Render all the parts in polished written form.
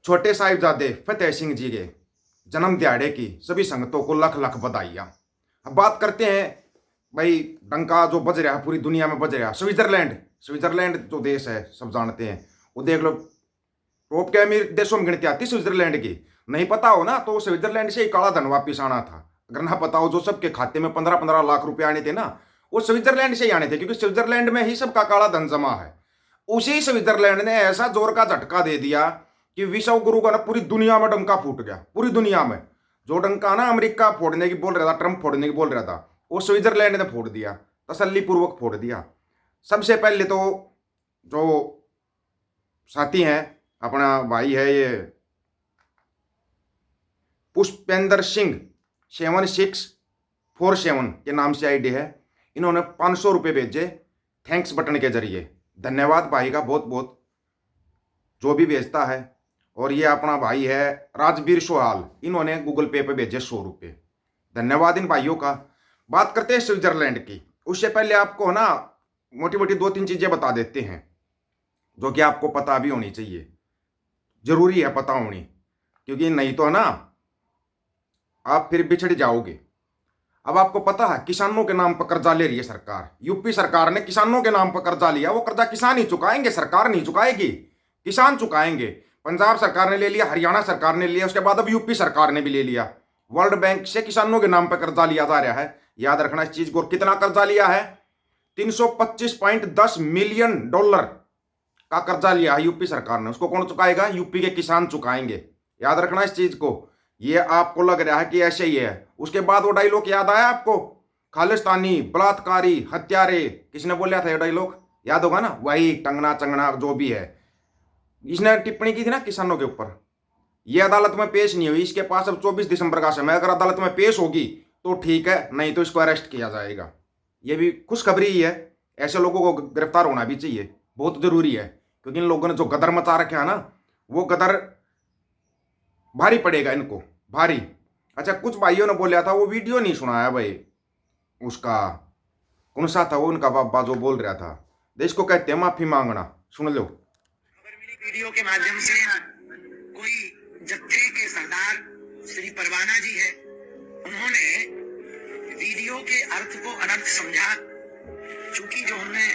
छोटे साहिबजादे फतेह सिंह जी के जन्म दिहाड़े की सभी संगतों को लख लख बधाइयां। अब बात करते हैं भाई, डंका जो बज रहा है पूरी दुनिया में बज रहा है, स्विट्जरलैंड। स्विट्जरलैंड जो देश है सब जानते हैं, वो देख लो टॉप के अमीर देशों में गिनती आती स्विट्जरलैंड की। नहीं पता हो ना तो स्विट्जरलैंड से ही काला धन वापिस आना था। अगर ना पता हो, जो सबके खाते में 15-15 लाख रुपए आने थे ना, वो स्विट्जरलैंड से ही आने थे, क्योंकि स्विट्जरलैंड में ही सबका काला धन जमा है। उसी स्विट्जरलैंड ने ऐसा जोर का झटका दे दिया कि विश्व गुरु का ना पूरी दुनिया में डंका फूट गया। पूरी दुनिया में जो डंका ना अमेरिका फोड़ने की बोल रहा था, ट्रंप फोड़ने की बोल रहा था, वो स्विट्जरलैंड ने फोड़ दिया, तसल्ली पूर्वक फोड़ दिया। सबसे पहले तो जो साथी हैं, अपना भाई है ये पुष्पेंद्र सिंह 7647 के नाम से आईडी है, इन्होंने 500 रुपये भेजे थैंक्स बटन के जरिए। धन्यवाद भाई का बहुत बहुत, जो भी भेजता है। और ये अपना भाई है राजवीर सोहाल, इन्होंने गूगल पे भेजे 100 रुपये। धन्यवाद इन भाइयों का। बात करते हैं स्विट्जरलैंड की। उससे पहले आपको ना मोटी मोटी 2-3 चीजें बता देते हैं जो कि आपको पता भी होनी चाहिए, जरूरी है पता होनी, क्योंकि नहीं तो ना आप फिर बिछड़ जाओगे। अब आपको पता है किसानों के नाम पर कर्जा ले रही है सरकार। यूपी सरकार ने किसानों के नाम पर कर्जा लिया, वो कर्जा किसान ही चुकाएंगे, सरकार नहीं चुकाएगी, किसान चुकाएंगे। पंजाब सरकार ने ले लिया, हरियाणा सरकार ने लिया, उसके बाद अब यूपी सरकार ने भी ले लिया। वर्ल्ड बैंक से किसानों के नाम पर कर्जा लिया जा रहा है, याद रखना इस चीज को। कितना कर्जा लिया है? 325.10 मिलियन डॉलर का कर्जा लिया है यूपी सरकार ने। उसको कौन चुकाएगा? यूपी के किसान चुकाएंगे, याद रखना इस चीज को। ये आपको लग रहा है कि ऐसे ही है, उसके बाद वो डायलॉग याद आया आपको? खालिस्तानी, बलात्कारी, हत्यारे, किसने बोला था ये डायलॉग? याद होगा ना, वही टंगना चंगना जो भी है। इसने टिप्पणी की थी ना किसानों के ऊपर। ये अदालत में पेश नहीं हुई, इसके पास अब 24 दिसंबर का समय। अगर अदालत में पेश होगी तो ठीक है, नहीं तो इसको अरेस्ट किया जाएगा। ये भी खुशखबरी ही है, ऐसे लोगों को गिरफ्तार होना भी चाहिए, बहुत जरूरी है। क्योंकि इन लोगों ने जो गदर मचा रखा है ना, वो गदर भारी पड़ेगा इनको, भारी। अच्छा, कुछ भाइयों ने बोला था, वो वीडियो नहीं सुनाया भाई उसका, कौन सा था वो उनका बाबा जो बोल रहा था, देश को कहते हैं माफी मांगना। सुन लो। खबर मिली वीडियो के माध्यम से, कोई जत्थे के सरदार श्री परवाना जी है, उन्होंने वीडियो के अर्थ को अनर्थ समझा। चूंकि जो हमने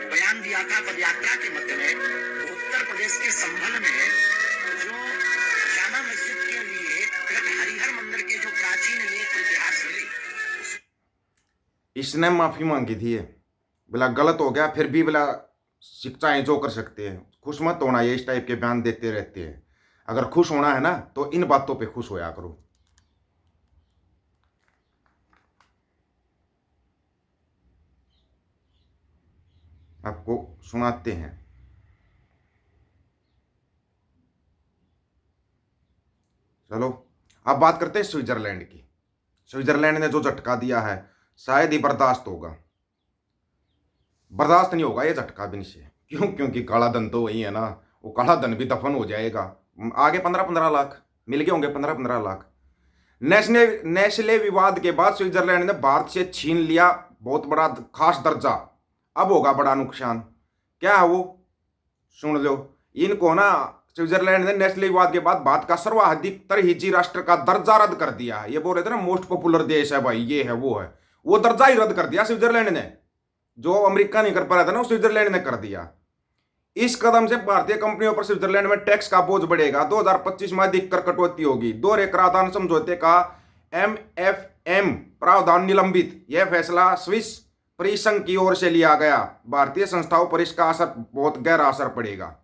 बयान दिया था पदयात्रा के मध्य में, उत्तर प्रदेश के संभल में जो जामा मस्जिद के लिए हरिहर मंदिर के जो प्राचीन लेख इतिहास मिले, इसने माफी मांगी थी, बोला गलत हो गया, फिर भी बोला शिक्षाएं जो कर सकते हैं। खुश मत होना, ये इस टाइप के बयान देते रहते हैं। अगर खुश होना है ना तो इन बातों पे खुश होया करो। आपको सुनाते हैं। चलो अब बात करते हैं स्विट्जरलैंड की। स्विट्जरलैंड ने जो झटका दिया है शायद ही बर्दाश्त होगा, बर्दाश्त नहीं होगा ये झटका भी से। क्यों? क्योंकि काला धन तो वही है ना, वो काला धन भी दफन हो जाएगा। आगे 15-15 लाख मिल गए होंगे, 15-15 लाख। नेस्ले विवाद के बाद स्विट्जरलैंड ने भारत से छीन लिया बहुत बड़ा खास दर्जा। अब होगा बड़ा नुकसान। क्या है वो? सुन लो। इनको ना स्विट्जरलैंड ने नेस्ले विवाद के बाद भारत का सर्वाधिक तरहीजी राष्ट्र का दर्जा रद्द कर दिया है। ये बोल रहे थे ना मोस्ट पॉपुलर देश है भाई, ये है वो है, वो दर्जा ही रद्द कर दिया स्विट्जरलैंड ने। जो अमेरिका नहीं कर पा रहा था ना, वो स्विट्जरलैंड ने कर दिया। इस कदम से भारतीय कंपनियों पर स्विट्जरलैंड में टैक्स का बोझ बढ़ेगा। 2025 में अधिक कर कटौती होगी। दोहरे कराधान समझौते का MFN प्रावधान निलंबित। यह फैसला स्विस परिसंघ की ओर से लिया गया। भारतीय संस्थाओं पर इसका असर, बहुत गहरा असर पड़ेगा।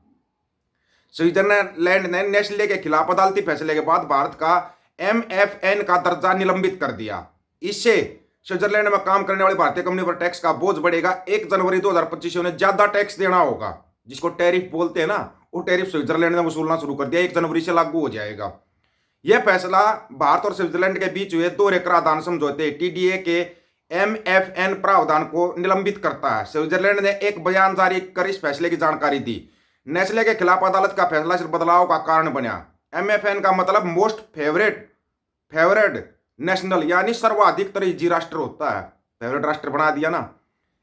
स्विट्जरलैंड ने नेस्ले के खिलाफ अदालती फैसले के बाद भारत का MFN का दर्जा निलंबित कर दिया। इससे स्विट्जरलैंड में काम करने वाली भारतीय कंपनी पर टैक्स का बोझ बढ़ेगा। 1 जनवरी 2025 से उन्हें ज्यादा टैक्स देना होगा, जिसको टैरिफ बोलते हैं ना, वो टैरिफ स्विट्जरलैंड ने वसूलना शुरू कर दिया। 1 जनवरी से लागू हो जाएगा। यह फैसला भारत और स्विट्जरलैंड के बीच हुए दोहरे कराधान समझौते TDA के MFN प्रावधान को निलंबित करता है। स्विट्जरलैंड ने एक बयान जारी कर इस फैसले की जानकारी दी। नेस्ले के खिलाफ अदालत का फैसला सिर्फ बदलाव का कारण बना। MFN का मतलब मोस्ट फेवरेट नेशनल, यानी सर्वाधिक तरजीही राष्ट्र होता है। फेवरेट राष्ट्र बना दिया ना।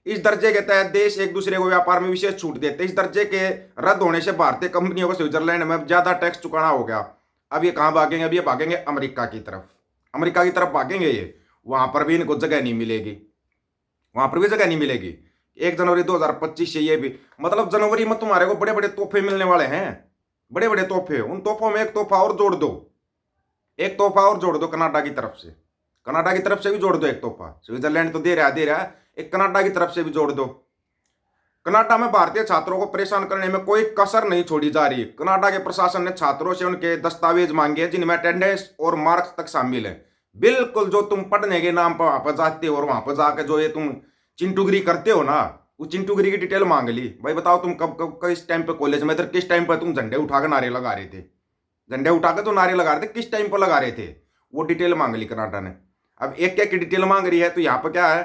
इस दर्जे के तहत देश एक दूसरे को व्यापार में विशेष छूट देते। इस दर्जे के रद्द होने से भारतीय कंपनियों को स्विट्जरलैंड में ज्यादा टैक्स चुकाना हो गया। अब ये कहाँ भागेंगे? अब ये भागेंगे अमेरिका की तरफ। अमेरिका की तरफ भागेंगे ये। वहां पर भी इनको जगह नहीं मिलेगी, वहां पर भी जगह नहीं मिलेगी। 1 जनवरी 2025 से ये भी मतलब जनवरी में तुम्हारे को बड़े बड़े तोहफे मिलने वाले हैं, बड़े बड़े तोहफे। उन तोहफों में एक तोहफा और जोड़ दो, एक तोहफा और जोड़ दो कनाडा की तरफ से। कनाडा की तरफ से भी जोड़ दो एक तोहफा। स्विट्जरलैंड तो दे रहा है, एक कनाडा की तरफ से भी जोड़ दो। कनाडा में भारतीय छात्रों को परेशान करने में कोई कसर नहीं छोड़ी जा रही। कनाडा के प्रशासन ने छात्रों से उनके दस्तावेज मांगे जिनमें अटेंडेंस और मार्क्स तक शामिल है। बिल्कुल जो तुम पढ़ने के नाम पर वहां पर जाते हो और वहां पर जाकर जो ये तुम चिंटूगिरी करते हो ना, वो चिंटूगिरी की डिटेल मांग ली। भाई बताओ तुम कब कब किस टाइम पे कॉलेज में थे, किस टाइम पर तुम झंडे उठाकर नारे लगा रहे थे, झंडे उठाकर तो नारे लगा रहे थे, किस टाइम पर लगा रहे थे, वो डिटेल मांग ली कनाडा ने। अब एक एक की डिटेल मांग रही है। तो यहाँ पर क्या है,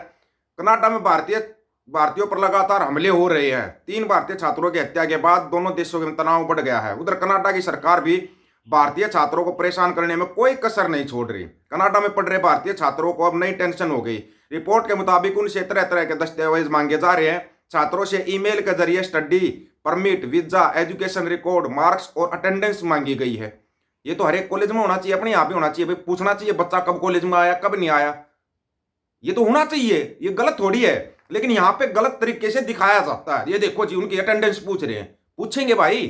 कनाडा में भारतीयों पर लगातार हमले हो रहे हैं। 3 भारतीय छात्रों की हत्या के बाद दोनों देशों में तनाव बढ़ गया है। उधर कनाडा की सरकार भी भारतीय छात्रों को परेशान करने में कोई कसर नहीं छोड़ रही। कनाडा में पढ़ रहे भारतीय छात्रों को अब नई टेंशन हो गई। रिपोर्ट के मुताबिक उनसे तरह तरह के दस्तावेज मांगे जा रहे हैं। छात्रों से ईमेल के जरिए study permit, visa, education record, marks और अटेंडेंस मांगी गई है। ये तो हर एक कॉलेज में होना चाहिए, अपने यहाँ पे होना चाहिए। भाई पूछना चाहिए बच्चा कब कॉलेज में आया, कब नहीं आया, ये तो होना चाहिए। ये गलत थोड़ी है, लेकिन यहाँ पे गलत तरीके से दिखाया जाता है। ये देखो जी उनकी अटेंडेंस पूछ रहे हैं, पूछेंगे भाई।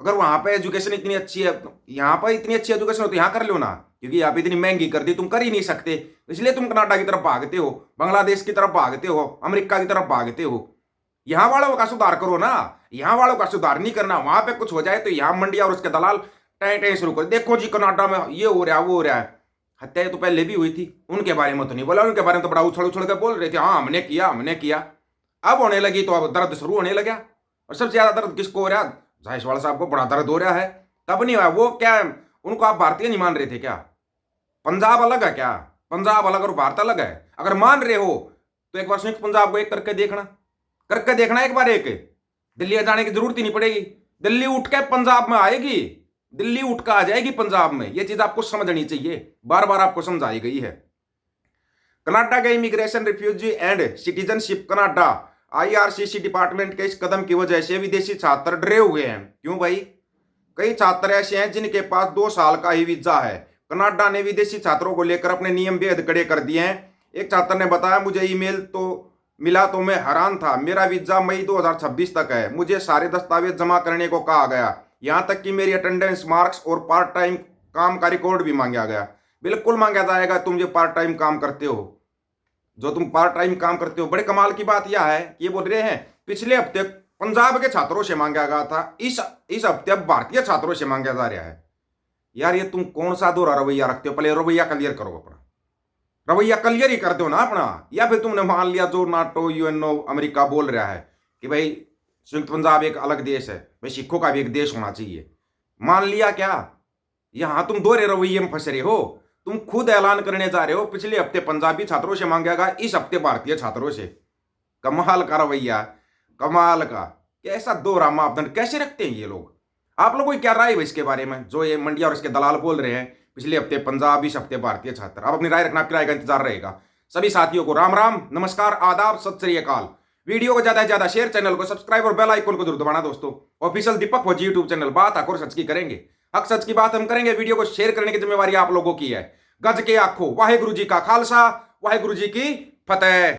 अगर वहां पे एजुकेशन इतनी अच्छी है, यहाँ पर इतनी अच्छी एजुकेशन हो तो यहाँ कर लो ना, क्योंकि यहाँ पे इतनी महंगी कर दी, तुम कर ही नहीं सकते, इसलिए तुम कनाडा की तरफ भागते हो, बांग्लादेश की तरफ भागते हो, अमेरिका की तरफ भागते हो। यहाँ वालों का सुधार करो ना, यहाँ वालों का सुधार नहीं करना। वहां पे कुछ हो जाए तो यहाँ मंडिया और उसके दलाल टैं शुरू कर, देखो जी कनाडा में ये हो रहा है, वो हो रहा है। हत्याएं तो पहले भी हुई थी, उनके बारे में तो नहीं बोला, उनके बारे में तो बड़ा उछल उछल कर बोल रहे थे, हाँ हमने किया हमने किया। अब होने लगी तो अब दर्द शुरू होने लगा। और सबसे ज्यादा दर्द किसको हो रहा है? जायसवाल साहब को बड़ा दर्द हो रहा है। तब नहीं हुआ वो, क्या उनको आप भारतीय नहीं मान रहे थे क्या? पंजाब अलग है क्या? पंजाब अलग और भारत अलग है? अगर मान रहे हो तो एक बार संयुक्त पंजाब को एक करके देखना एक बार। एक दिल्ली जाने की जरूरत ही नहीं पड़ेगी, दिल्ली उठ के पंजाब में आएगी, दिल्ली उठ कर आ जाएगी पंजाब में। यह चीज आपको समझनी चाहिए, बार बार आपको समझाई गई है। कनाडा के immigration, refugee and citizenship Canada IRCC department के इस कदम की वजह से विदेशी छात्र डरे हुए हैं। क्यों भाई? कई छात्र ऐसे हैं जिनके पास 2 साल का ही वीजा है। कनाडा ने विदेशी छात्रों को लेकर अपने नियम बेहद कड़े कर दिए हैं। एक छात्र ने बताया, मुझे ईमेल तो मिला तो मैं हैरान था, मेरा वीजा मई 2026 तक है, मुझे सारे दस्तावेज जमा करने को कहा गया, यहाँ तक कि मेरी अटेंडेंस, मार्क्स और पार्ट टाइम काम का रिकॉर्ड भी मांगा गया। बिल्कुल मांगा जाएगा, तुम जो पार्ट टाइम काम करते हो, जो तुम पार्ट टाइम काम करते हो। बड़े कमाल की बात यह है कि ये बोल रहे हैं पिछले हफ्ते पंजाब के छात्रों से मांगा गया था, इस हफ्ते अब भारतीय छात्रों से मांगा जा रहा है। यार ये तुम कौन सा दोहरा रवैया रखते हो? पहले रवैया क्लियर करो, अपना रवैया क्लियर ही कर दो ना अपना। या फिर तुमने मान लिया जो नाटो, UNO, अमेरिका बोल रहा है कि भाई संयुक्त पंजाब एक अलग देश है, भाई सिखों का भी एक देश होना चाहिए, मान लिया क्या? यहां तुम दोहरे रवैये में फंस रहे हो। तुम खुद ऐलान करने जा रहे हो पिछले हफ्ते पंजाबी छात्रों से मांगा गया, इस हफ्ते भारतीय छात्रों से। कमाल का रवैया, कमाल का। कैसा दोहरा मापदंड कैसे रखते हैं ये लोग? आप लोगों की क्या राय है इसके बारे में, जो ये मंडिया और इसके दलाल बोल रहे हैं पिछले हफ्ते पंजाब, इस हफ्ते भारतीय छात्र? आप अपनी राय रखना, आपकी राय का इंतजार रहेगा। सभी साथियों को राम राम, नमस्कार, आदाब, सत श्री अकाल। वीडियो को ज्यादा से ज्यादा शेयर, चैनल को सब्सक्राइब और बेल आइकन को जरूर दबाना दोस्तों। ऑफिशियल दीपक फौजी यूट्यूब चैनल, बात हक और सच की करेंगे, हक सच की बात हम करेंगे। वीडियो को शेयर करने की जिम्मेवारी आप लोगों की है। गज के आखो, वाहेगुरु जी का खालसा, वाहेगुरु जी की फतेह।